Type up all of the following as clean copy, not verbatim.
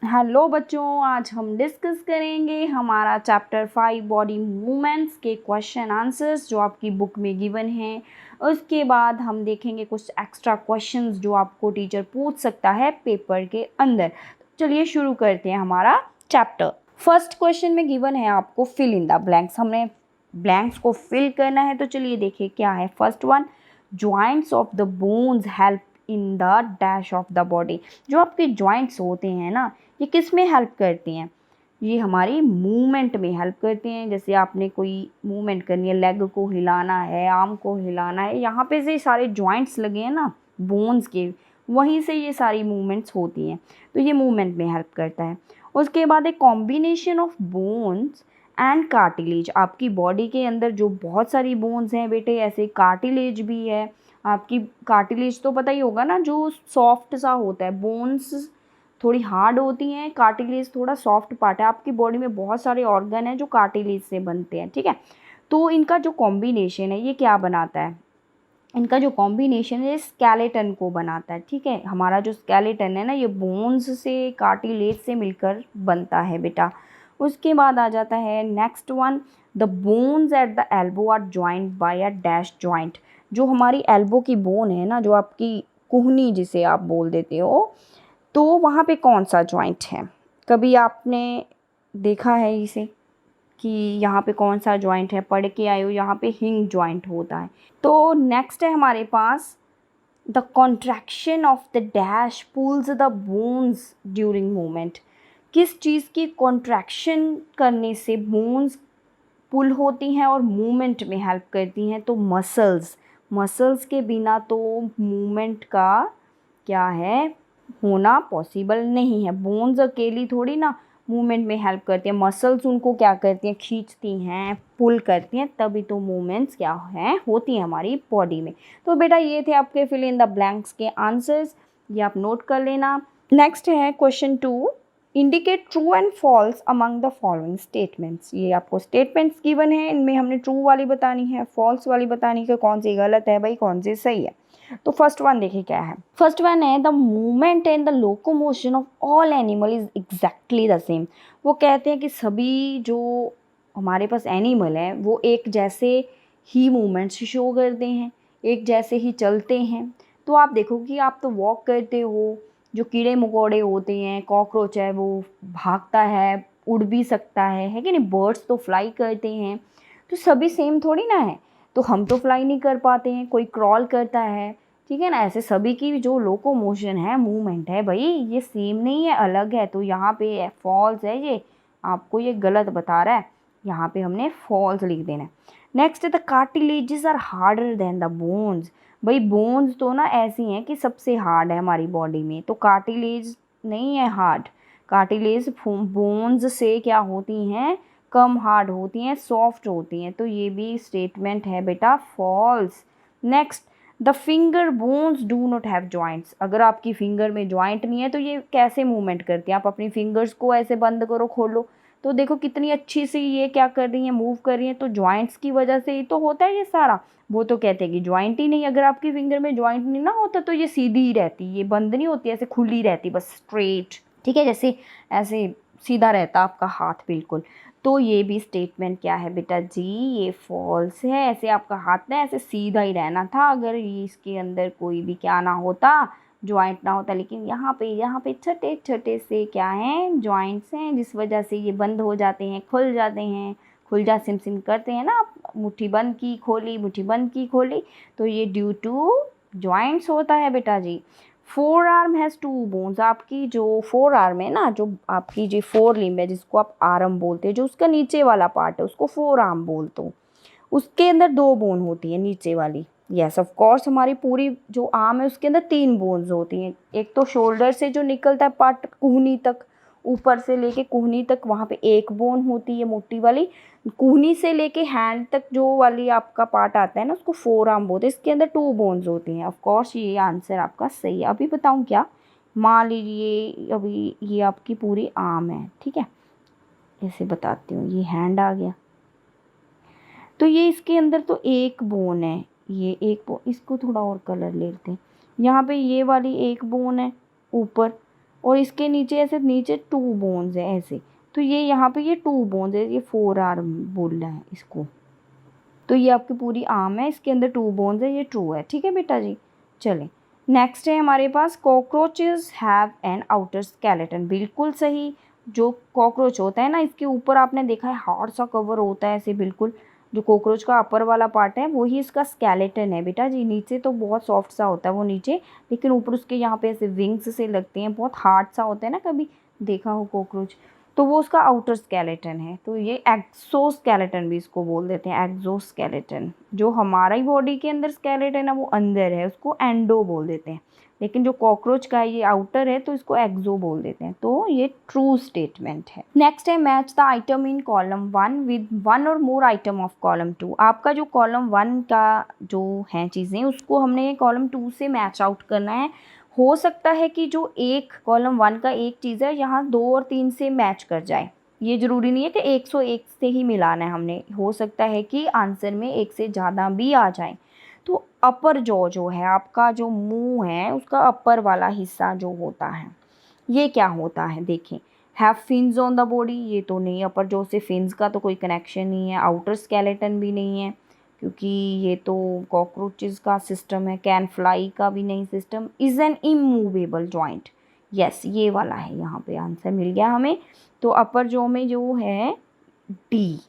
Hello बच्चों, आज हम डिस्कस करेंगे हमारा चैप्टर 5 बॉडी मूवमेंट्स के क्वेश्चन आंसर्स जो आपकी बुक में गिवन हैं। उसके बाद हम देखेंगे कुछ एक्स्ट्रा क्वेश्चंस जो आपको टीचर पूछ सकता है पेपर के अंदर। चलिए शुरू करते हैं हमारा चैप्टर। फर्स्ट क्वेश्चन में गिवन है आपको फिल इन द ब्लैंक्स। हमने ब्लैंक्स को फिल करना है, तो चलिए देखिए क्या है। First one, joints of the bones help in the dash of the body. जो आपके जॉइंट्स होते हैं ना, ये किस में हेल्प करती हैं? ये हमारी मूवमेंट में हेल्प करती हैं। जैसे आपने कोई मूवमेंट करनी है, लेग को हिलाना है, आर्म को हिलाना है, यहाँ पे से सारे जॉइंट्स लगे हैं ना बोन्स के, वहीं से ये सारी मूवमेंट्स होती हैं, तो ये मूवमेंट में हेल्प करता है। उसके बाद एक combination of bones and cartilage. आपकी बॉडी के अंदर जो बहुत सारी बोन्स हैं बेटे, ऐसे कार्टिलेज भी है। आपकी कार्टिलेज तो पता ही होगा ना, जो सॉफ्ट सा होता है। बोन्स थोड़ी हार्ड होती हैं, कार्टिलेज थोड़ा सॉफ्ट पार्ट है। आपकी बॉडी में बहुत सारे ऑर्गन हैं जो कार्टिलेज से बनते हैं, ठीक है। तो इनका जो कॉम्बिनेशन है ये क्या बनाता है? इनका जो कॉम्बिनेशन है स्केलेटन को बनाता है, ठीक है। हमारा जो स्केलेटन है ना, ये बोन्स से, कार्टिलेज से मिलकर बनता है बेटा। उसके बाद आ जाता है next one, the bones at the elbow are joint by a dash joint. जो हमारी एल्बो की बोन है ना, जो आपकी कुहनी जिसे आप बोल देते हो, तो वहाँ पे कौन सा जॉइंट है? कभी आपने देखा है इसे कि यहाँ पे कौन सा जॉइंट है? पढ़ के आए हो, यहाँ पे हिंग जॉइंट होता है। तो नेक्स्ट है हमारे पास, the contraction of the dash pulls the bones during movement. किस चीज़ की कॉन्ट्रैक्शन करने से बोन्स पुल होती हैं और मूवमेंट में हेल्प करती हैं? तो मसल्स। मसल्स के बिना तो मूवमेंट का क्या है, होना पॉसिबल नहीं है। बोन्स अकेली थोड़ी ना मूवमेंट में हेल्प करती है, मसल्स उनको क्या करती हैं, खींचती हैं, पुल करती हैं, तभी तो मूवमेंट्स क्या हैं, होती हैं हमारी बॉडी में। तो बेटा ये थे आपके फिल इन द ब्लैंक्स के आंसर्स, ये आप नोट कर लेना। नेक्स्ट है question 2, indicate true and false among the following statements. ये आपको स्टेटमेंट्स गिवन है, इनमें हमने ट्रू वाली बतानी है, फॉल्स वाली बतानी है, कौन सी गलत है भाई, कौन सी सही है। तो फर्स्ट वन देखिए क्या है। फर्स्ट वन है, the movement and the locomotion of all animal is exactly the same. वो कहते हैं कि सभी जो हमारे पास एनिमल हैं वो एक जैसे ही मूवमेंट्स शो करते हैं, एक जैसे ही चलते हैं। तो आप देखो कि आप तो वॉक करते हो, जो कीड़े मकोड़े होते हैं, कॉकरोच है वो भागता है, उड़ भी सकता है कि नहीं, बर्ड्स तो फ्लाई करते हैं। तो सभी सेम थोड़ी ना है। तो हम तो फ्लाई नहीं कर पाते हैं, कोई क्रॉल करता है, ठीक है ना। ऐसे सभी की जो लोकोमोशन है, मूवमेंट है भाई, ये सेम नहीं है, अलग है। तो यहाँ पे फॉल्स है, ये आपको ये गलत बता रहा है, यहाँ पे हमने फॉल्स लिख देना है। Next the cartilages are harder than the bones. भाई बोन्स तो ना ऐसी हैं कि सबसे हार्ड है हमारी बॉडी में, तो कार्टिलेज नहीं है हार्ड। कार्टिलेज बोन्स से क्या होती हैं, कम हार्ड होती हैं, सॉफ्ट होती हैं। तो ये भी स्टेटमेंट है बेटा false. Next, the finger bones do not have joints. अगर आपकी फिंगर में जॉइंट नहीं है तो ये कैसे मूवमेंट करती हैं? आप अपनी फिंगर्स को ऐसे बंद करो, खोलो, तो देखो कितनी अच्छी सी ये क्या कर रही हैं, मूव कर रही हैं। तो जॉइंट्स की वजह से ही तो होता है ये सारा। वो तो कहते हैं कि जॉइंट ही नहीं, अगर आपकी फिंगर में जॉइंट नहीं ना होता तो ये सीधी ही रहती, ये बंद नहीं होती, ऐसे खुली रहती बस स्ट्रेट, ठीक है, जैसे ऐसे सीधा रहता आपका हाथ बिल्कुल। तो ये भी स्टेटमेंट क्या है बेटा जी, ये फॉल्स है। ऐसे आपका हाथ ना ऐसे सीधा ही रहना था अगर ये इसके अंदर कोई भी क्या ना होता, जॉइंट ना होता। लेकिन यहाँ पे छोटे छोटे से क्या हैं, जॉइंट्स हैं, जिस वजह से ये बंद हो जाते हैं, खुल जाते हैं। खुल जा सिम सिम करते हैं ना आप, मुट्ठी बंद की खोली, मुट्ठी बंद की खोली, तो ये ड्यू टू जॉइंट्स होता है बेटा जी। Forearm has two bones. आपकी जो फोर आर्म है ना, जो आपकी जो फोर लिम्ब है, जिसको आप आर्म बोलते हैं, जो उसका नीचे वाला पार्ट है उसको फोर आर्म बोलते हो, उसके अंदर दो बोन होती है नीचे वाली। यस ऑफ कोर्स, हमारी पूरी जो आर्म है उसके अंदर तीन बोन्स होती हैं। एक तो शोल्डर से जो निकलता है पार्ट कूहनी तक, ऊपर से लेके कूहनी तक, वहाँ पे एक बोन होती है मोटी वाली। कूहनी से लेके हैंड तक जो वाली आपका पार्ट आता है ना, उसको फोर आर्म बोलते हैं। इसके अंदर टू बोन्स होती हैं। ऑफ कोर्स ये आंसर आपका सही है। अभी बताऊँ क्या, मान लीजिए अभी ये आपकी पूरी आर्म है, ठीक है, ऐसे बताती हूँ, ये हैंड आ गया, तो ये इसके अंदर तो एक बोन है, ये एक बोन, इसको थोड़ा और कलर ले लेते हैं। यहाँ पे ये वाली एक बोन है ऊपर, और इसके नीचे ऐसे नीचे 2 बोन्स है ऐसे, तो ये यहाँ पे ये 2 बोन्स है, ये 4 आर्म बोल रहा है इसको। तो ये आपकी पूरी आर्म है, इसके अंदर 2 बोन्स है, ये ट्रू है। ठीक है बेटा जी। चलें नेक्स्ट है हमारे पास cockroaches have an outer skeleton. बिल्कुल सही। जो कॉकरोच होता है ना, इसके ऊपर आपने देखा है हार्ड सा कवर होता है ऐसे बिल्कुल। जो कॉकरोच का अपर वाला पार्ट है वही इसका स्केलेटन है बेटा जी। नीचे तो बहुत सॉफ्ट सा होता है वो नीचे, लेकिन ऊपर उसके यहाँ पे ऐसे विंग्स से लगते हैं, बहुत हार्ड सा होता है ना, कभी देखा हो कॉकरोच, तो वो उसका आउटर स्केलेटन है। तो ये एक्सोस्केलेटन भी इसको बोल देते हैं, एक्सोस्केलेटन। जो हमारा ही बॉडी के अंदर स्केलेटन है वो अंदर है, उसको एंडो बोल देते हैं, लेकिन जो कॉकरोच का ये आउटर है तो इसको एक्सो बोल देते हैं। तो ये ट्रू स्टेटमेंट है। नेक्स्ट है match the item in column 1 with 1 और मोर आइटम ऑफ कॉलम 2। आपका जो कॉलम 1 का जो है चीज़ें, उसको हमने कॉलम 2 से मैच आउट करना है। हो सकता है कि जो एक कॉलम 1 का एक चीज़ है यहाँ 2 और 3 से मैच कर जाए, ये ज़रूरी नहीं है कि 101 से ही मिलाना है हमने, हो सकता है कि आंसर में एक से ज़्यादा भी आ जाए। तो अपर जॉ जो है आपका, जो मुंह है उसका अपर वाला हिस्सा जो होता है, ये क्या होता है देखें। Have fins on the body, ये तो नहीं, अपर जॉ से फिन्स का तो कोई कनेक्शन नहीं है। आउटर स्केलेटन भी नहीं है, क्योंकि ये तो कॉकरोचेस का सिस्टम है। कैन फ्लाई का भी नहीं system. Is an immovable joint, yes ये वाला है, यहाँ पे आंसर मिल गया हमें। तो अपर जॉ में जो है डी,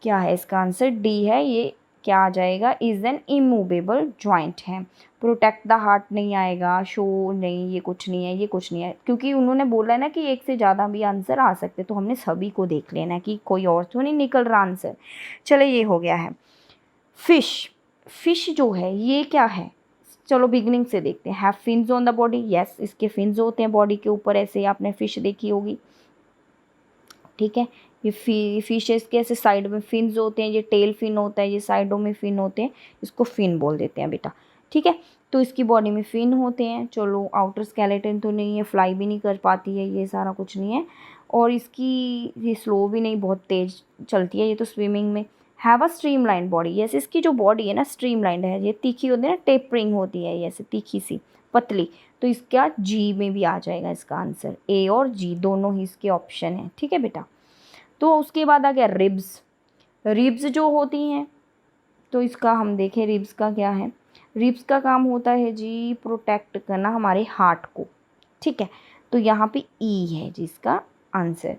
क्या है इसका आंसर, डी है। ये क्या आ जाएगा, इज़ एन इमूवेबल जॉइंट है। प्रोटेक्ट द हार्ट नहीं आएगा, शो नहीं, ये कुछ नहीं है, ये कुछ नहीं है, क्योंकि उन्होंने बोला है ना कि एक से ज़्यादा भी आंसर आ सकते, तो हमने सभी को देख लेना कि कोई और तो नहीं निकल रहा आंसर। चलो ये हो गया है। फिश, फिश जो है ये क्या है, चलो बिगनिंग से देखते हैं। Have fins on the body, yes इसके फिन्स होते हैं बॉडी के ऊपर, ऐसे आपने फिश देखी होगी। ठीक है, ये फिशेस के ऐसे साइड में फिन्स होते हैं, ये टेल फिन होता है, ये साइडों में फिन होते हैं, इसको फिन बोल देते हैं बेटा। ठीक है, तो इसकी बॉडी में फिन होते हैं। चलो आउटर स्केलेटन तो नहीं है, फ्लाई भी नहीं कर पाती है, ये सारा कुछ नहीं है। और इसकी ये स्लो भी नहीं, बहुत तेज चलती है ये तो स्विमिंग में। Have a streamline body, yes इसकी जो बॉडी है ना स्ट्रीमलाइन है, ये तीखी होती है ना, टेपरिंग होती है ये ऐसे तीखी सी पतली। तो इसका जी में भी आ जाएगा इसका आंसर, ए और जी दोनों ही इसके ऑप्शन है। ठीक है बेटा। तो उसके बाद आ गया रिब्स। रिब्स जो होती हैं, तो इसका हम देखें रिब्स का क्या है। रिब्स का काम होता है जी प्रोटेक्ट करना हमारे हार्ट को। ठीक है, तो यहाँ पे ई है जिसका आंसर।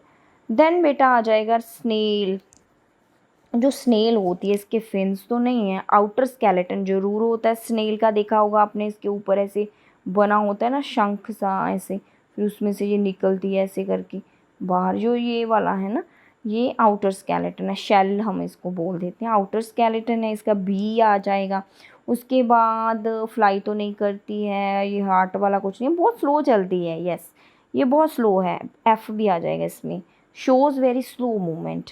देन बेटा आ जाएगा स्नेल। जो स्नेल होती है इसके फिन्स तो नहीं है, आउटर स्केलेटन जरूर होता है स्नेल का, देखा होगा आपने, इसके ऊपर ऐसे बना होता है ना शंख सा ऐसे, फिर उसमें से ये निकलती है ऐसे करके बाहर, जो ये वाला है ना ये आउटर स्केलेटन है, शेल हम इसको बोल देते हैं, आउटर स्केलेटन है इसका, बी आ जाएगा। उसके बाद फ्लाई तो नहीं करती है, ये हार्ट वाला कुछ नहीं, बहुत स्लो चलती है, यस ये बहुत स्लो है, एफ भी आ जाएगा इसमें, shows very slow movement.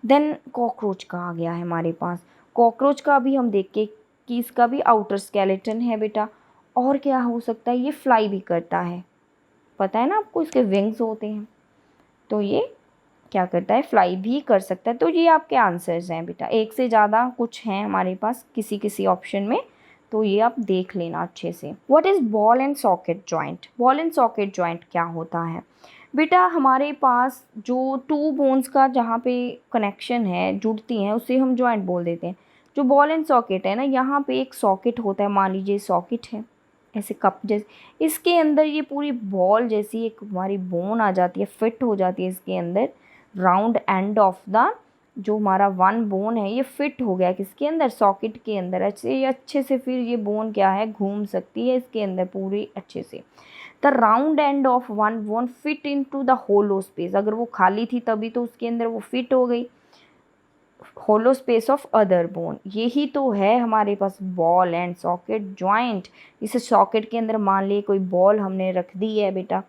Then cockroach का आ गया है हमारे पास। कॉकरोच का भी हम देख के कि इसका भी आउटर स्केलेटन है बेटा। और क्या हो सकता है, ये फ्लाई भी करता है, पता है ना आपको, इसके विंग्स होते हैं, तो ये क्या करता है, फ्लाई भी कर सकता है। तो ये आपके आंसर्स हैं बेटा, एक से ज़्यादा कुछ हैं हमारे पास किसी किसी ऑप्शन में, तो ये आप देख लेना अच्छे से। What is ball and socket joint. Ball and socket joint क्या होता है बेटा, हमारे पास जो 2 बोन्स का जहाँ पे कनेक्शन है, जुड़ती हैं, उसे हम जॉइंट बोल देते हैं। जो बॉल एंड सॉकेट है ना, यहाँ पे एक सॉकेट होता है, मान लीजिए सॉकेट है ऐसे कप जैसे, इसके अंदर ये पूरी बॉल जैसी एक हमारी बोन आ जाती है, फिट हो जाती है इसके अंदर। राउंड एंड ऑफ द जो हमारा 1 बोन है ये फिट हो गया किसके अंदर, सॉकेट के अंदर। अच्छे से फिर ये बोन क्या है, घूम सकती है इसके अंदर पूरी अच्छे से। The round end of 1 bone fit into the hollow space, अगर वो खाली थी तभी तो उसके अंदर वो फिट हो गई, होलो स्पेस ऑफ अदर बोन। यही तो है हमारे पास बॉल एंड सॉकेट जॉइंट। इस सॉकेट के अंदर मान लिए कोई बॉल हमने रख दी है बेटा,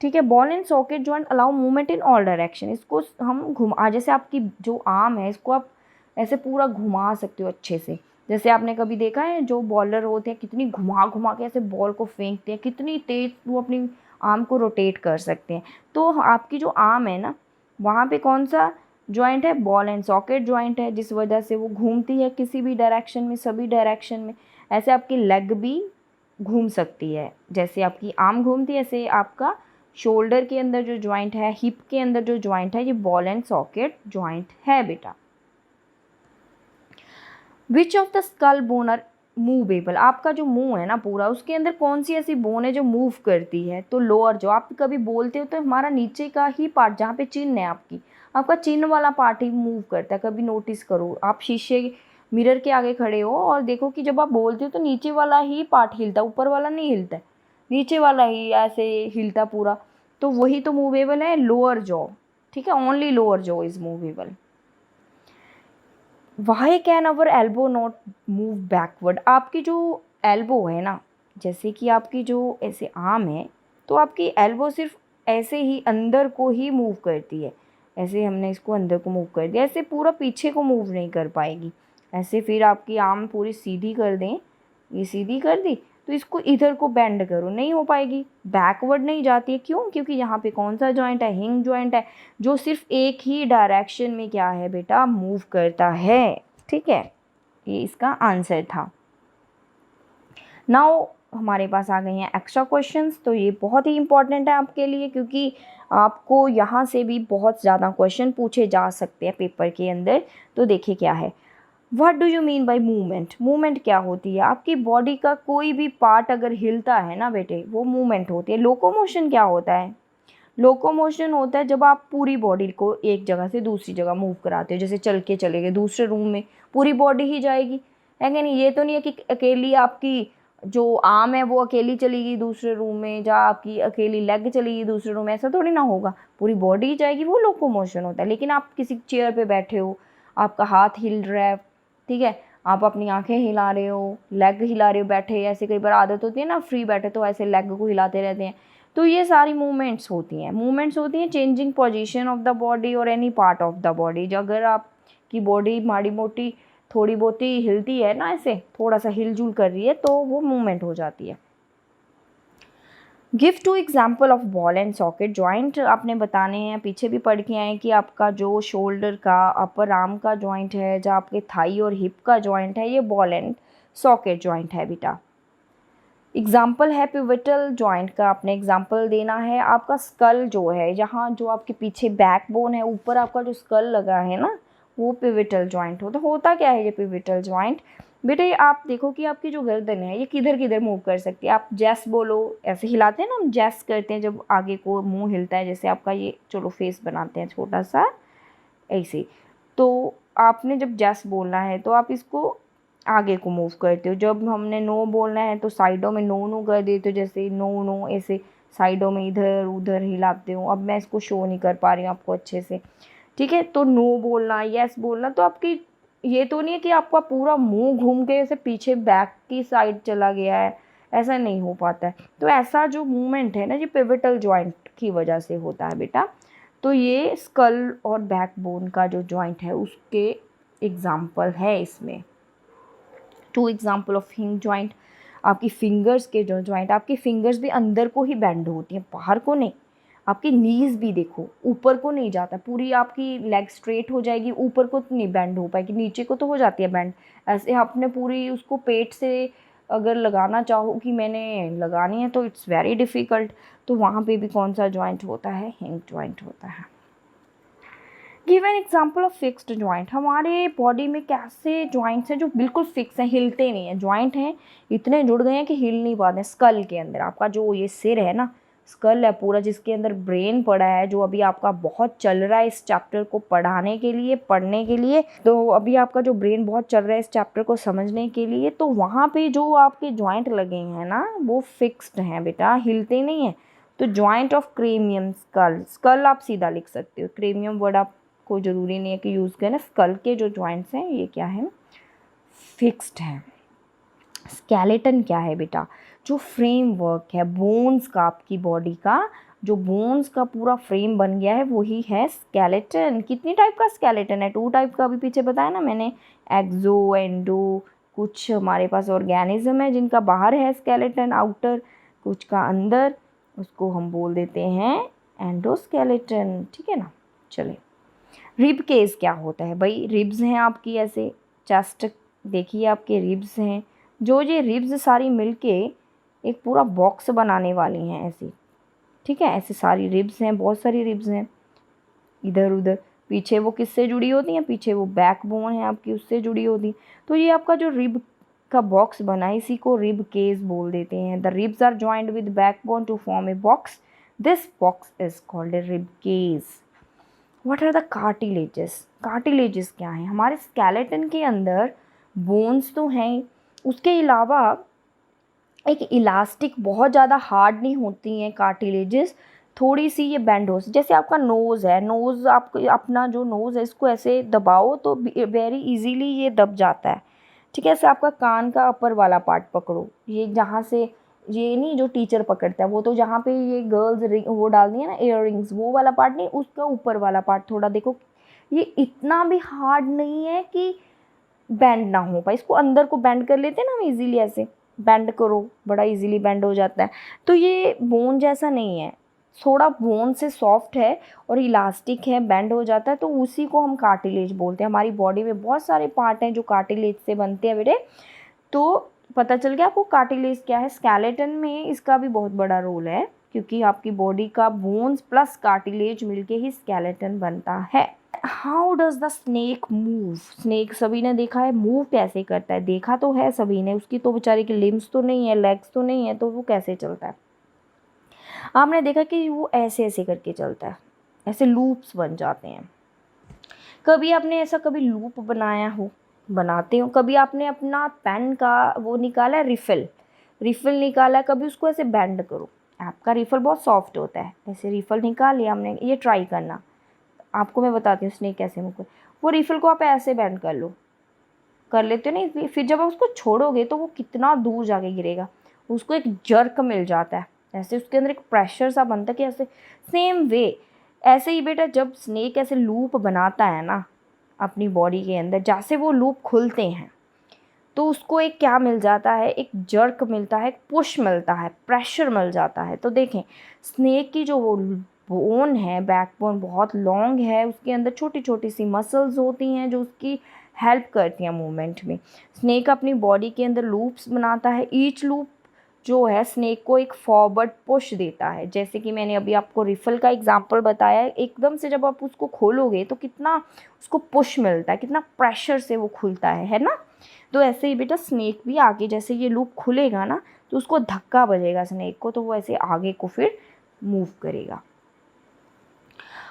ठीक है। Ball and socket joint allow movement in all direction, इसको हम घुमा, जैसे आपकी जो आर्म है इसको आप ऐसे पूरा घुमा सकते हो अच्छे से। जैसे आपने कभी देखा है जो बॉलर होते हैं कितनी घुमा घुमा के ऐसे बॉल को फेंकते हैं, कितनी तेज वो अपनी आर्म को रोटेट कर सकते हैं। तो आपकी जो आर्म है ना, वहाँ पे कौन सा जॉइंट है, बॉल एंड सॉकेट जॉइंट है, जिस वजह से वो घूमती है किसी भी डायरेक्शन में, सभी डायरेक्शन में। ऐसे आपकी लेग भी घूम सकती है, जैसे आपकी आर्म घूमती है ऐसे आपका शोल्डर के अंदर जो जॉइंट है, हिप के अंदर जो जॉइंट है, ये बॉल एंड सॉकेट जॉइंट है बेटा। Which of the skull bone are movable, आपका जो मुंह है ना पूरा, उसके अंदर कौन सी ऐसी बोन है जो मूव करती है? तो लोअर जो आप कभी बोलते हो तो हमारा नीचे का ही पार्ट जहाँ पे चिन्ह है आपका चिन्ह वाला पार्ट ही मूव करता है। कभी नोटिस करो, आप शीशे मिरर के आगे खड़े हो और देखो कि जब आप बोलते हो तो नीचे वाला ही पार्ट हिलता, ऊपर वाला नहीं हिलता है, नीचे वाला ही ऐसे हिलता पूरा। तो वही तो मूवेबल है, लोअर जॉ। ठीक है, only lower jaw is movable. Why can our elbow not move backward, आपकी जो एल्बो है ना, जैसे कि आपकी जो ऐसे आर्म है, तो आपकी एल्बो सिर्फ ऐसे ही अंदर को ही मूव करती है। ऐसे हमने इसको अंदर को मूव कर दिया, ऐसे पूरा पीछे को मूव नहीं कर पाएगी। ऐसे फिर आपकी आर्म पूरी सीधी कर दें, ये सीधी कर दी, तो इसको इधर को बेंड करो, नहीं हो पाएगी, बैकवर्ड नहीं जाती है। क्यों? क्योंकि यहाँ पे कौन सा जॉइंट है? हिंग जॉइंट है, जो सिर्फ एक ही डायरेक्शन में क्या है बेटा, मूव करता है। ठीक है, ये इसका आंसर था। नाउ हमारे पास आ गए हैं एक्स्ट्रा क्वेश्चंस। तो ये बहुत ही इंपॉर्टेंट है आपके लिए, क्योंकि आपको यहाँ से भी बहुत ज़्यादा क्वेश्चन पूछे जा सकते हैं पेपर के अंदर। तो देखिए क्या है, what do you mean by movement? Movement क्या होती है? आपकी बॉडी का कोई भी पार्ट अगर हिलता है ना बेटे, वो मूवमेंट होती है। लोकोमोशन क्या होता है? लोकोमोशन होता है जब आप पूरी बॉडी को एक जगह से दूसरी जगह मूव कराते हो। जैसे चल के चले गए दूसरे रूम में, पूरी बॉडी ही जाएगी, है कि नहीं? ये तो नहीं है कि अकेली आपकी जो आर्म है वो अकेली चली गई दूसरे रूम में, या आपकी अकेली लेग चली गई दूसरे रूम में, ऐसा थोड़ी ना होगा, पूरी बॉडी ही जाएगी, वो लोकोमोशन होता है। लेकिन आप किसी चेयर पे बैठे हो, आपका हाथ हिल रहा है, ठीक है, आप अपनी आंखें हिला रहे हो, लेग हिला रहे हो बैठे, ऐसे कई बार आदत होती है ना, फ्री बैठे तो ऐसे लेग को हिलाते रहते हैं। तो ये सारी मूवमेंट्स होती हैं changing position of the body और any part of the body. जो अगर आपकी बॉडी माड़ी मोटी थोड़ी बहुत ही हिलती है ना, ऐसे थोड़ा सा हिलजुल कर रही है, तो वो मूवमेंट हो जाती है। Give two example of ball and socket joint आपने बताने हैं। पीछे भी पढ़ के आए कि आपका जो शोल्डर का अपर आर्म का जॉइंट है, जो आपके थाई और हिप का जॉइंट है, ये बॉल एंड सॉकेट जॉइंट है बेटा। एग्जाम्पल है पिवटल जॉइंट का, आपने एग्जाम्पल देना है। आपका स्कल जो है, यहाँ जो आपके पीछे बैकबोन है, ऊपर आपका जो स्कल लगा है ना, वो पिवटल जॉइंट होता क्या है ये पिवटल जॉइंट? बेटे आप देखो कि आपकी जो गर्दन है ये किधर किधर मूव कर सकती है। आप जैस बोलो, ऐसे हिलाते हैं ना, हम जैस करते हैं जब आगे को मुंह हिलता है, जैसे आपका ये चलो फेस बनाते हैं छोटा सा ऐसे। तो आपने जब जैस बोलना है तो आप इसको आगे को मूव करते हो। जब हमने नो बोलना है तो साइडों में नो नो कर देते हो, जैसे नो नो ऐसे साइडों में इधर उधर हिलाते हो। अब मैं इसको शो नहीं कर पा रही हूँ आपको अच्छे से, ठीक है। तो नो बोलना, यस बोलना, तो आपकी ये तो नहीं है कि आपका पूरा मुंह घूम के ऐसे पीछे बैक की साइड चला गया है, ऐसा नहीं हो पाता है। तो ऐसा जो मूवमेंट है ना, ये पिवटल जॉइंट की वजह से होता है बेटा। तो ये स्कल और बैकबोन का जो जॉइंट है उसके एग्जाम्पल है इसमें। टू एग्जाम्पल ऑफ हिंग जॉइंट, आपकी फिंगर्स के जो जॉइंट, आपकी फिंगर्स भी अंदर को ही बेंड होती हैं, बाहर को नहीं। आपकी नीज भी देखो ऊपर को नहीं जाता, पूरी आपकी लेग स्ट्रेट हो जाएगी, ऊपर को तो नहीं बेंड हो पाएगी, नीचे को तो हो जाती है बेंड। ऐसे आपने पूरी उसको पेट से अगर लगाना चाहो कि मैंने लगानी है तो इट्स वेरी डिफ़िकल्ट। तो वहाँ पे भी कौन सा जॉइंट होता है? हिंग जॉइंट होता है। Give an example of fixed joint, हमारे बॉडी में कैसे जॉइंट्स हैं जो बिल्कुल फिक्स हैं, हिलते नहीं हैं। जॉइंट हैं इतने जुड़ गए हैं कि हिल नहीं पाते हैं। स्कल के अंदर आपका जो ये सिर है ना, स्कल है पूरा, जिसके अंदर ब्रेन पड़ा है, जो अभी आपका बहुत चल रहा है इस चैप्टर को पढ़ाने के लिए, पढ़ने के लिए। तो अभी आपका जो ब्रेन बहुत चल रहा है इस चैप्टर को समझने के लिए, तो वहाँ पे जो आपके जॉइंट लगे हैं ना, वो फिक्स्ड हैं बेटा, हिलते नहीं हैं। तो joint of chromium school, school आप सीधा लिख सकते हो, क्रेमियम वर्ड आप कोई ज़रूरी नहीं है कि यूज़ करें। स्कल के जो जॉइंट्स हैं ये क्या है? फिक्स्ड हैं। स्केलेटन क्या है बेटा? जो फ्रेमवर्क है बोन्स का, आपकी बॉडी का जो बोन्स का पूरा फ्रेम बन गया है वही है स्केलेटन। कितनी टाइप का स्केलेटन है? 2 टाइप का, अभी पीछे बताया ना मैंने, एक्सो एंडो। कुछ हमारे पास ऑर्गेनिज्म है जिनका बाहर है स्केलेटन आउटर, कुछ का अंदर, उसको हम बोल देते हैं एंडोस्केलेटन, ठीक है ना। चले, रिब केस क्या होता है भाई? रिब्स हैं आपकी, ऐसे चेस्ट देखिए आपके रिब्स हैं, जो ये रिब्स सारी मिलके एक पूरा बॉक्स बनाने वाली हैं ऐसी, ठीक है, ऐसे सारी रिब्स हैं, बहुत सारी रिब्स हैं इधर उधर। पीछे वो किससे जुड़ी होती हैं, पीछे वो बैकबोन है आपकी, उससे जुड़ी होती है। तो ये आपका जो रिब का बॉक्स बना है, इसी को रिब केस बोल देते हैं। The ribs are joint with backbone to form a box, this box is called a rib case. What are the cartilages? Cartilages क्या है? हमारे स्केलेटन के अंदर बोन्स तो हैं, उसके अलावा एक इलास्टिक, बहुत ज़्यादा हार्ड नहीं होती हैं कार्टिलेजेस, थोड़ी सी ये बेंड हो, जैसे आपका नोज़ है, नोज़ आपको अपना जो नोज़ है इसको ऐसे दबाओ तो वेरी इजीली ये दब जाता है। ठीक है, ऐसे आपका कान का अपर वाला पार्ट पकड़ो, ये जहाँ से, ये नहीं जो टीचर पकड़ता है, वो तो जहाँ पे ये गर्ल्स रिंग वो डालती है ना इयररिंग्स, वो वाला पार्ट नहीं, उसका ऊपर वाला पार्ट थोड़ा देखो, ये इतना भी हार्ड नहीं है कि बेंड ना हो पाए। इसको अंदर को बेंड कर लेते हैं ना हम इजीली, ऐसे बेंड करो बड़ा इजीली बेंड हो जाता है। तो ये बोन जैसा नहीं है, थोड़ा बोन से सॉफ्ट है और इलास्टिक है, बेंड हो जाता है, तो उसी को हम कार्टिलेज बोलते हैं। हमारी बॉडी में बहुत सारे पार्ट हैं जो कार्टिलेज से बनते हैं बेटे। तो पता चल गया आपको कार्टिलेज क्या है। स्केलेटन में इसका भी बहुत बड़ा रोल है, क्योंकि आपकी बॉडी का बोन्स प्लस कार्टिलेज मिलके ही स्केलेटन बनता है। How does the snake move? Snake सभी ने देखा है, मूव कैसे करता है देखा तो है सभी ने, उसकी तो बेचारे की लिम्स तो नहीं है, लेग्स तो नहीं है, तो वो कैसे चलता है? आपने देखा कि वो ऐसे ऐसे करके चलता है, ऐसे लूप्स बन जाते हैं। कभी आपने ऐसा कभी लूप बनाया हो? बनाते हो। कभी आपने अपना पेन का वो निकाला है, रिफिल निकाला है, कभी उसको ऐसे बेंड करो, आपका रिफिल बहुत सॉफ्ट होता है, ऐसे रिफिल निकाल लिया हमने, ये ट्राई करना, आपको मैं बताती हूँ स्नेक कैसे मूव कर। वो रिफिल को आप ऐसे बेंड कर लो, कर लेते हो नहीं, फिर जब आप उसको छोड़ोगे तो वो कितना दूर जाके गिरेगा, उसको एक जर्क मिल जाता है, ऐसे उसके अंदर एक प्रेशर सा बनता है कि ऐसे। सेम वे ऐसे ही बेटा, जब स्नेक ऐसे लूप बनाता है ना अपनी बॉडी के अंदर, जैसे वो लूप खुलते हैं तो उसको एक क्या मिल जाता है, एक जर्क मिलता है, एक पुश मिलता है, प्रेशर मिल जाता है। तो देखें स्नेक की जो वो बोन है, बैकबोन बहुत लॉन्ग है, उसके अंदर छोटी छोटी सी मसल्स होती हैं जो उसकी हेल्प करती हैं मूवमेंट में। स्नेक अपनी बॉडी के अंदर लूप्स बनाता है, ईच लूप जो है स्नेक को एक फॉरवर्ड पुश देता है। जैसे कि मैंने अभी आपको रिफिल का एग्जांपल बताया है, एकदम से जब आप उसको खोलोगे तो कितना उसको पुश मिलता है, कितना प्रेशर से वो खुलता है ना। तो ऐसे ही बेटा स्नेक भी आगे, जैसे ये लूप खुलेगा ना तो उसको धक्का बजेगा स्नेक को, तो वो ऐसे आगे को फिर मूव करेगा।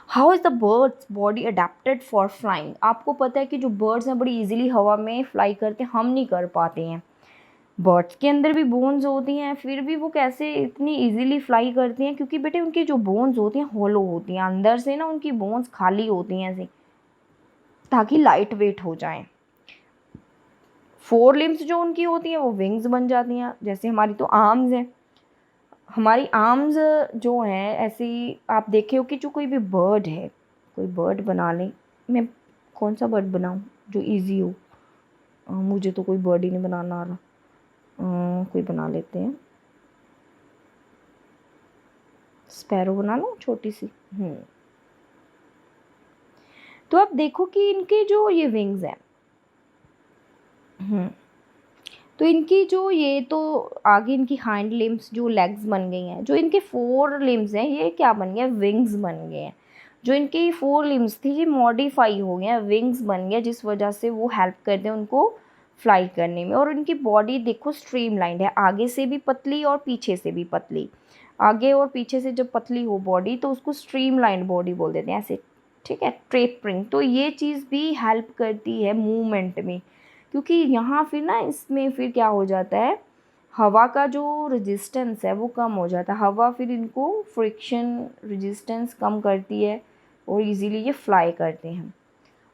How is the birds body adapted for flying? आपको पता है कि जो बर्ड्स हैं बड़ी इजीली हवा में फ्लाई करते हैं, हम नहीं कर पाते हैं। बर्ड्स के अंदर भी बोन्स होती हैं, फिर भी वो कैसे इतनी इजीली फ्लाई करती हैं? क्योंकि बेटे उनकी जो बोन्स होती हैं हॉलो होती हैं, अंदर से ना उनकी बोन्स खाली होती हैं ऐसे, ताकि लाइट वेट हो जाएं। फोर लिम्स जो उनकी होती हैं वो विंग्स बन जाती हैं, जैसे हमारी तो आर्म्स हैं। हमारी आर्म्स जो हैं ऐसी, आप देखे हो कि जो कोई भी बर्ड है, कोई बर्ड बना लें, मैं कौन सा बर्ड बनाऊं जो इजी हो? मुझे तो कोई बर्ड ही नहीं बनाना आ रहा। कोई बना लेते हैं, स्पैरो बना लो छोटी सी। तो आप देखो कि इनके जो ये विंग्स हैं, तो इनकी जो ये तो आगे इनकी हाइंड लिम्स जो लेग्स बन गई हैं, जो इनके फोर लिम्स हैं ये क्या बन गए, विंग्स बन गए हैं। जो इनकी फोर लिम्स थी ये मॉडिफाई हो गए हैं, विंग्स बन गए, जिस वजह से वो हेल्प करते हैं उनको फ्लाई करने में। और इनकी बॉडी देखो स्ट्रीमलाइंड है, आगे से भी पतली और पीछे से भी पतली। आगे और पीछे से जब पतली हो बॉडी तो उसको स्ट्रीमलाइंड बॉडी बोल देते हैं ऐसे, ठीक है, टेपरिंग। तो ये चीज़ भी हेल्प करती है मूवमेंट में, क्योंकि यहाँ फिर ना इसमें फिर क्या हो जाता है, हवा का जो रेजिस्टेंस है वो कम हो जाता है, हवा फिर इनको फ्रिक्शन रेजिस्टेंस कम करती है और इजीली ये फ्लाई करते हैं।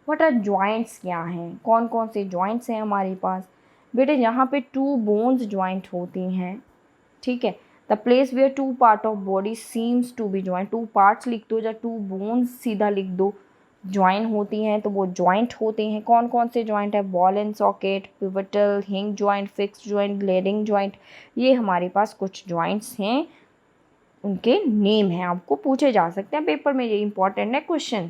What are joints? क्या हैं, कौन कौन से जॉइंट्स हैं हमारे पास? बेटे यहाँ पे टू बोन्स जॉइंट होती हैं, ठीक है। The place where two part of body seems to be joint, two parts लिख दो या टू बोन्स सीधा लिख दो, ज्वाइन होती हैं तो वो जॉइंट होते हैं। कौन कौन से जॉइंट है? बॉल एंड सॉकेट, पिवटल, हिंग जॉइंट, फिक्स जॉइंट, ग्लेडिंग जॉइंट। ये हमारे पास कुछ जॉइंट्स हैं, उनके नेम हैं, आपको पूछे जा सकते हैं पेपर में, ये इंपॉर्टेंट है क्वेश्चन।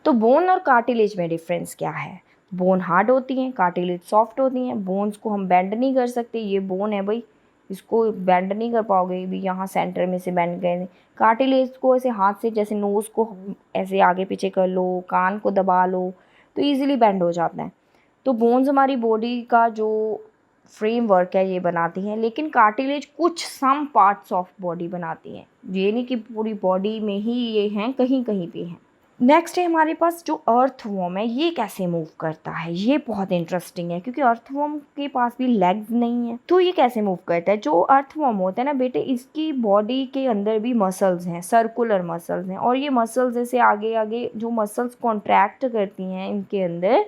तो बोन और कार्टिलेज में डिफरेंस क्या है? बोन हार्ड होती हैं, कार्टिलेज सॉफ्ट होती हैं। बोन्स को हम बेंड नहीं कर सकते, ये बोन है भाई, इसको बेंड नहीं कर पाओगे, भी यहाँ सेंटर में से बेंड कर। कार्टिलेज को ऐसे हाथ से जैसे नोज़ को ऐसे आगे पीछे कर लो, कान को दबा लो तो ईजिली बेंड हो जाता है। तो बोन्स हमारी बॉडी का जो फ्रेमवर्क है ये बनाती हैं, लेकिन कार्टिलेज कुछ सम पार्ट्स ऑफ बॉडी बनाती हैं, ये नहीं कि पूरी बॉडी में ही ये हैं, कहीं कहीं पे हैं। नेक्स्ट है हमारे पास जो अर्थवॉर्म है, ये कैसे मूव करता है, ये बहुत इंटरेस्टिंग है क्योंकि अर्थवॉर्म के पास भी लेग्स नहीं है। तो ये कैसे मूव करता है? जो अर्थवॉर्म होता है ना बेटे, इसकी बॉडी के अंदर भी मसल्स हैं, सर्कुलर मसल्स हैं, और ये मसल्स जैसे आगे आगे जो मसल्स कॉन्ट्रैक्ट करती हैं, इनके अंदर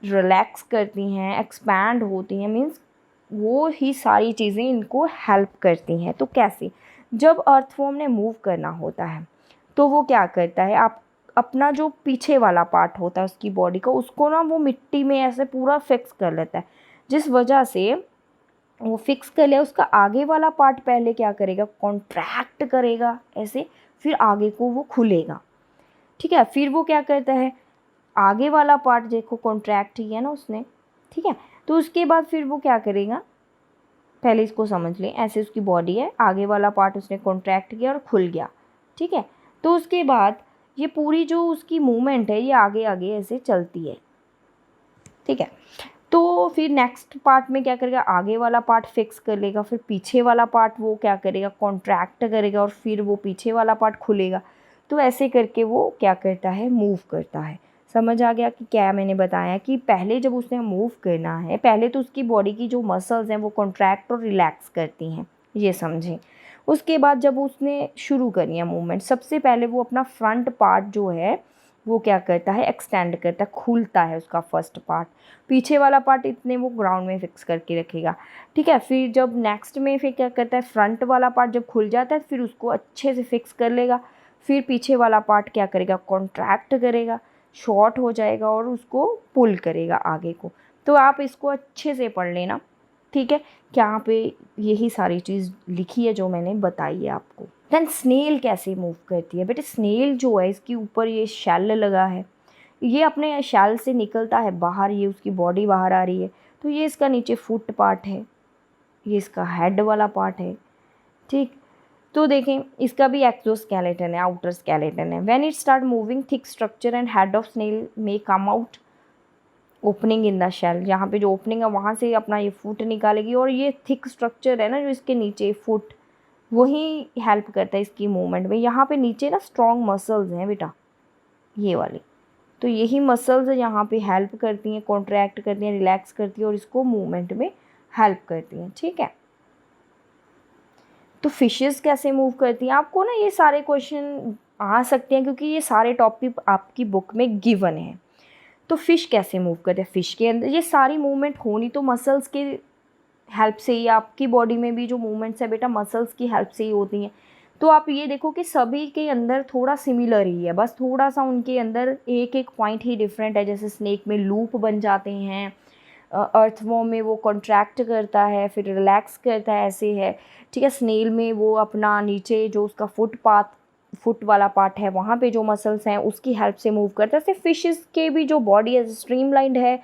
रिलैक्स करती हैं, एक्सपैंड होती हैं, मीन्स वो ही सारी चीज़ें इनको हेल्प करती हैं। तो कैसे? जब अर्थवॉर्म ने मूव करना होता है तो वो क्या करता है, आप अपना जो पीछे वाला पार्ट होता है उसकी बॉडी का, उसको ना वो मिट्टी में ऐसे पूरा फिक्स कर लेता है, जिस वजह से वो फिक्स कर लिया, उसका आगे वाला पार्ट पहले क्या करेगा, कॉन्ट्रैक्ट करेगा ऐसे, फिर आगे को वो खुलेगा। ठीक है, फिर वो क्या करता है, आगे वाला पार्ट देखो कॉन्ट्रैक्ट ही है ना उसने, ठीक है, तो उसके बाद फिर वो क्या करेगा, पहले इसको समझ लें, ऐसे उसकी बॉडी है, आगे वाला पार्ट उसने कॉन्ट्रैक्ट किया और खुल गया। ठीक है, तो उसके बाद ये पूरी जो उसकी मूवमेंट है ये आगे आगे ऐसे चलती है। ठीक है, तो फिर नेक्स्ट पार्ट में क्या करेगा, आगे वाला पार्ट फिक्स कर लेगा, फिर पीछे वाला पार्ट वो क्या करेगा, कॉन्ट्रैक्ट करेगा, और फिर वो पीछे वाला पार्ट खुलेगा। तो ऐसे करके वो क्या करता है, मूव करता है। समझ आ गया कि क्या मैंने बताया कि पहले जब उसने मूव करना है, पहले तो उसकी बॉडी की जो मसल्स हैं वो कॉन्ट्रैक्ट और रिलैक्स करती हैं, ये समझें। उसके बाद जब उसने शुरू करनी है मूवमेंट, सबसे पहले वो अपना फ्रंट पार्ट जो है वो क्या करता है, एक्सटेंड करता है, खुलता है उसका फर्स्ट पार्ट, पीछे वाला पार्ट इतने वो ग्राउंड में फिक्स करके रखेगा। ठीक है, फिर जब नेक्स्ट में फिर क्या करता है, फ्रंट वाला पार्ट जब खुल जाता है फिर उसको अच्छे से फिक्स कर लेगा, फिर पीछे वाला पार्ट क्या करेगा, कॉन्ट्रैक्ट करेगा, शॉर्ट हो जाएगा और उसको पुल करेगा आगे को। तो आप इसको अच्छे से पढ़ लेना, ठीक है, यहाँ पे यही सारी चीज़ लिखी है जो मैंने बताई है आपको। देन स्नेल कैसे मूव करती है बेटे, स्नेल जो है इसके ऊपर ये शेल लगा है, ये अपने शेल से निकलता है बाहर, ये उसकी बॉडी बाहर आ रही है, तो ये इसका नीचे फुट पार्ट है, ये इसका हेड वाला पार्ट है। ठीक, तो देखें इसका भी एक्सोस्केलेटन है, आउटर स्केलेटन है। When it start moving thick structure and head of snail may come out opening in the shell, यहाँ पे जो ओपनिंग है वहाँ से अपना ये फुट निकालेगी, और ये थिक स्ट्रक्चर है ना जो इसके नीचे फुट, वही हेल्प करता है इसकी मूवमेंट में। यहाँ पे नीचे ना स्ट्रॉन्ग मसल्स हैं बेटा, ये वाली, तो यही मसल्स यहाँ पे हेल्प करती हैं, कॉन्ट्रैक्ट करती हैं, रिलैक्स करती हैं और इसको मूवमेंट में हेल्प करती हैं। ठीक है, तो फिशेस कैसे मूव करती हैं, आपको ना ये सारे क्वेश्चन आ सकते हैं क्योंकि ये सारे टॉपिक आपकी बुक में गिवन है। तो फ़िश कैसे मूव करते हैं, फ़िश के अंदर ये सारी मूवमेंट होनी तो मसल्स के हेल्प से ही, आपकी बॉडी में भी जो मूवमेंट्स है बेटा मसल्स की हेल्प से ही होती हैं। तो आप ये देखो कि सभी के अंदर थोड़ा सिमिलर ही है, बस थोड़ा सा उनके अंदर एक एक पॉइंट ही डिफरेंट है। जैसे स्नेक में लूप बन जाते हैं, अर्थवॉर्म में वो कॉन्ट्रैक्ट करता है फिर रिलैक्स करता है, ऐसे है। ठीक है, स्नेल में वो अपना नीचे जो उसका फुट वाला पार्ट है वहाँ पे जो मसल्स हैं उसकी हेल्प से मूव करता है। ऐसे फिशेस के भी जो बॉडी है स्ट्रीमलाइंड है,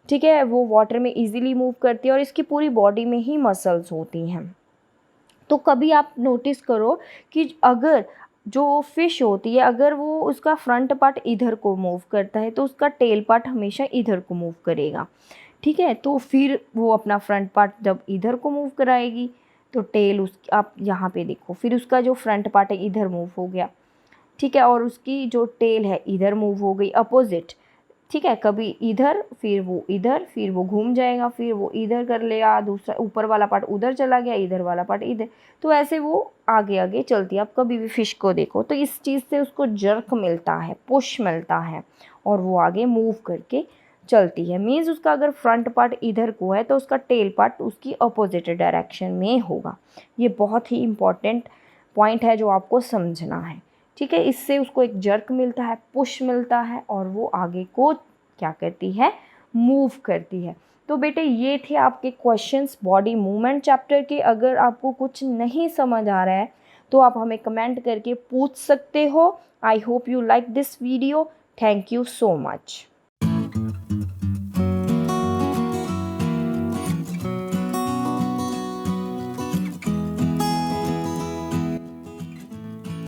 ठीक है, वो वाटर में इजीली मूव करती है और इसकी पूरी बॉडी में ही मसल्स होती हैं। तो कभी आप नोटिस करो कि अगर जो फ़िश होती है अगर वो उसका फ्रंट पार्ट इधर को मूव करता है तो उसका टेल पार्ट हमेशा इधर को मूव करेगा। ठीक है, तो फिर वो अपना फ्रंट पार्ट जब इधर को मूव कराएगी तो टेल उस, आप यहाँ पे देखो, फिर उसका जो फ्रंट पार्ट है इधर मूव हो गया। ठीक है, और उसकी जो टेल है इधर मूव हो गई अपोजिट। ठीक है, कभी इधर फिर वो इधर, फिर वो घूम जाएगा, फिर वो इधर कर लेगा, दूसरा ऊपर वाला पार्ट उधर चला गया, इधर वाला पार्ट इधर, तो ऐसे वो आगे आगे चलती है। आप कभी भी फ़िश को देखो तो इस चीज़ से उसको जर्क मिलता है, पुश मिलता है और वो आगे मूव करके चलती है। मीन्स उसका अगर फ्रंट पार्ट इधर को है तो उसका टेल पार्ट उसकी अपोजिट डायरेक्शन में होगा। ये बहुत ही इम्पॉर्टेंट पॉइंट है जो आपको समझना है। ठीक है, इससे उसको एक जर्क मिलता है, पुश मिलता है और वो आगे को क्या करती है, मूव करती है। तो बेटे ये थे आपके क्वेश्चंस बॉडी मूवमेंट चैप्टर के। अगर आपको कुछ नहीं समझ आ रहा है तो आप हमें कमेंट करके पूछ सकते हो। I hope you like this video. Thank you so much.